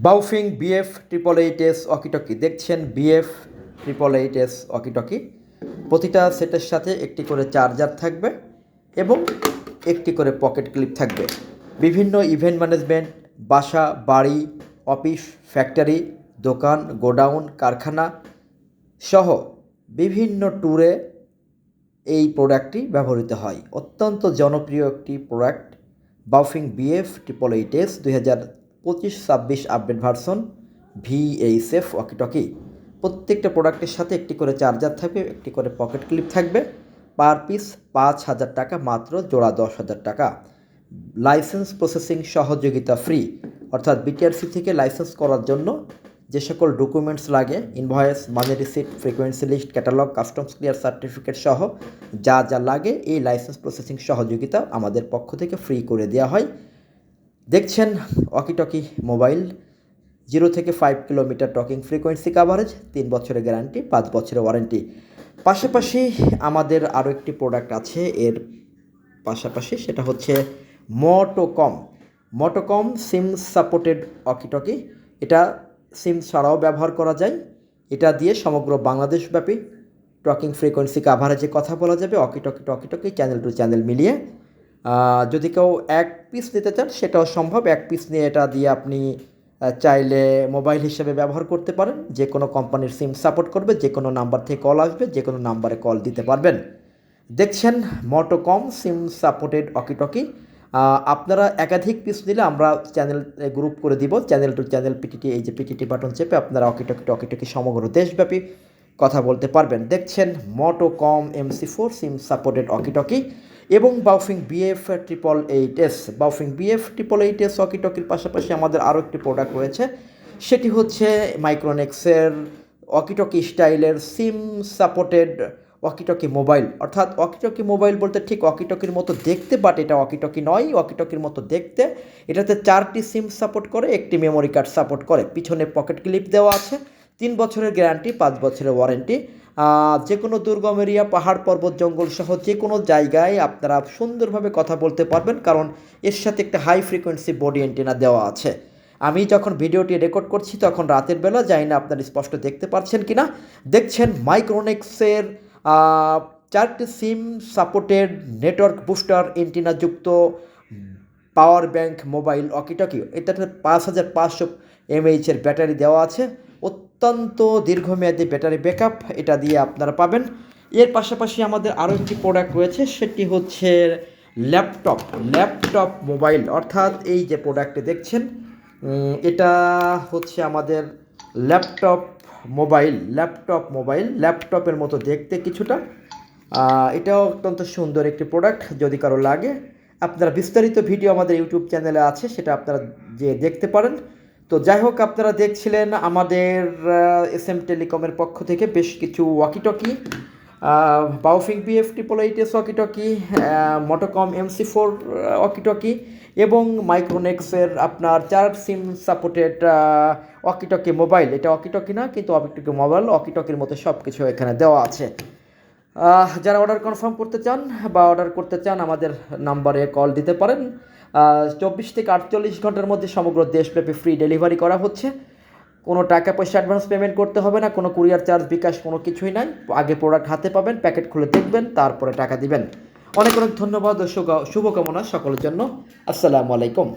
বাউফিং BF888S walkie talkie দেখছেন। BF888S walkie talkie প্রতিটা সেটের সাথে একটি করে চার্জার থাকবে এবং একটি করে পকেট ক্লিপ থাকবে। বিভিন্ন ইভেন্ট ম্যানেজমেন্ট, বাসা, বাড়ি, অফিস, ফ্যাক্টরি, দোকান, গোডাউন, কারখানা সহ বিভিন্ন ট্যুরে এই প্রোডাক্টটি ব্যবহৃত হয়। অত্যন্ত জনপ্রিয় একটি product বাউফিং BF888S 2025-26 update version VHF walkie talkie. প্রত্যেকটা প্রোডাক্টের সাথে একটি করে চার্জার থাকবে, একটি করে পকেট ক্লিপ থাকবে। পার পিস 5,000 টাকা, মাত্র জোড়া 10,000 টাকা। লাইসেন্স প্রসেসিং সহযোগিতা ফ্রি, অর্থাৎ বিটিআরসি থেকে লাইসেন্স করার জন্য যে সকল ডকুমেন্টস লাগে, invoice, money receipt, frequency list, catalogue, customs clear certificate সহ যা যা লাগে এই লাইসেন্স প্রসেসিং সহযোগিতা আমাদের পক্ষ থেকে ফ্রি করে দেওয়া হয়। দেখছেন ওয়াকিটকি মোবাইল, 0 থেকে 5 কিলোমিটার টকিং ফ্রিকোয়েন্সি কাভারেজ, 3 বছরের গ্যারান্টি, 5 বছরের ওয়ারেন্টি। পাশাপাশি আমাদের আরও একটি প্রোডাক্ট আছে এর পাশাপাশি, সেটা হচ্ছে মোটোকম সিম সাপোর্টেড ওয়াকিটকি। এটা সিম ছাড়াও ব্যবহার করা যায়। এটা দিয়ে সমগ্র বাংলাদেশব্যাপী টকিং ফ্রিকোয়েন্সি কাভারেজে কথা বলা যাবে ওয়াকিটকি চ্যানেল টু চ্যানেল মিলিয়ে। যদি কেউ এক পিস নিতে চান সেটাও সম্ভব। এক পিস নিয়ে এটা দিয়ে আপনি চাইলে মোবাইল হিসেবে ব্যবহার করতে পারেন। যে কোনো কোম্পানির সিম সাপোর্ট করবে, যে কোনো নাম্বার থেকে কল আসবে, যে কোনো নাম্বারে কল দিতে পারবেন। দেখছেন মোটোকম সিম সাপোর্টেড ওয়াকিটকি। আপনারা একাধিক পিস নিলে আমরা চ্যানেল গ্রুপ করে দিব, চ্যানেল টু চ্যানেল পিটিটি, এই যে পিটিটি বাটন চেপে আপনারা ওয়াকিটকি সমগ্র দেশব্যাপী কথা বলতে পারবেন। দেখছেন মোটোকম MC4 সিম সাপোর্টেড ওয়াকিটকি এবং বাউফিং BF888S। বাউফিং BF888S ওয়াকিটকির পাশাপাশি আমাদের আরও একটি প্রোডাক্ট রয়েছে, সেটি হচ্ছে মাইক্রোনেক্সের ওয়াকিটকি স্টাইলের সিম সাপোর্টেড ওয়াকিটকি মোবাইল। অর্থাৎ ওয়াকিটকি মোবাইল বলতে ঠিক ওয়াকিটকির মতো দেখতে, বাট এটা ওয়াকিটকি নয়, ওয়াকিটকির মতো দেখতে। এটাতে 4টি সিম সাপোর্ট করে, একটি মেমোরি কার্ড সাপোর্ট করে, পিছনে পকেট ক্লিপ দেওয়া আছে, 3 বছরের গ্যারান্টি, 5 বছরের ওয়ারেন্টি। যে কোনো দুর্গম এরিয়া, পাহাড় পর্বত জঙ্গল সহ যে কোনো জায়গায় আপনারা সুন্দরভাবে কথা বলতে পারবেন, কারণ এর সাথে একটা হাই ফ্রিকোয়েন্সি বডি অ্যান্টেনা দেওয়া আছে। আমি যখন ভিডিওটি রেকর্ড করছি তখন রাতের বেলা, জানি না আপনারা স্পষ্ট দেখতে পাচ্ছেন কিনা। দেখছেন মাইক্রোনেক্সের 4টি সিম সাপোর্টেড নেটওয়ার্ক বুস্টার অ্যান্টেনাযুক্ত পাওয়ার ব্যাংক মোবাইল ওয়াকিটকি। এটাতে 5500 mAh এর ব্যাটারি দেওয়া আছে। অত্যন্ত দীর্ঘমেয়াদী ব্যাটারি ব্যাকআপ এটা দিয়ে আপনারা পাবেন। এর পাশাপাশি আমাদের আরও একটি প্রোডাক্ট রয়েছে, সেটি হচ্ছে ল্যাপটপ মোবাইল। অর্থাৎ এই যে প্রোডাক্টটি দেখছেন, এটা হচ্ছে আমাদের ল্যাপটপ মোবাইল। ল্যাপটপের মতো দেখতে কিছুটা। এটাও অত্যন্ত সুন্দর একটি প্রোডাক্ট। যদি কারো লাগে, আপনারা বিস্তারিত ভিডিও আমাদের ইউটিউব চ্যানেলে আছে, সেটা আপনারা যে দেখতে পারেন। তো যাই হোক, আপনারা দেখছিলেন আমাদের SM টেলিকমের পক্ষ থেকে বেশ কিছু walkie talkie, বাউফিং BF888S walkie talkie, মোটোকম MC4 walkie talkie এবং মাইক্রোনেক্সের আপনার 4 সিম সাপোর্টেড ওয়াকিটকি মোবাইল। এটা ওয়াকিটকি না, কিন্তু ওয়াকিটকি মোবাইল, ওয়াকিটকির মতো সব কিছু এখানে দেওয়া আছে। যারা অর্ডার কনফার্ম করতে চান বা অর্ডার করতে চান, আমাদের নাম্বারে কল দিতে পারেন। 24 থেকে 48 ঘন্টার মধ্যে সমগ্র দেশব্যাপী ফ্রি ডেলিভারি করা হচ্ছে। কোনো টাকা পয়সা অ্যাডভান্স পেমেন্ট করতে হবে না, কোনো কুরিয়ার চার্জ, বিকাশ, কোনো কিছুই নাই। আগে প্রোডাক্ট হাতে পাবেন, প্যাকেট খুলে দেখবেন, তারপরে টাকা দিবেন। অনেক অনেক ধন্যবাদ ও শুভকামনা সকলের জন্য। আসসালামু আলাইকুম।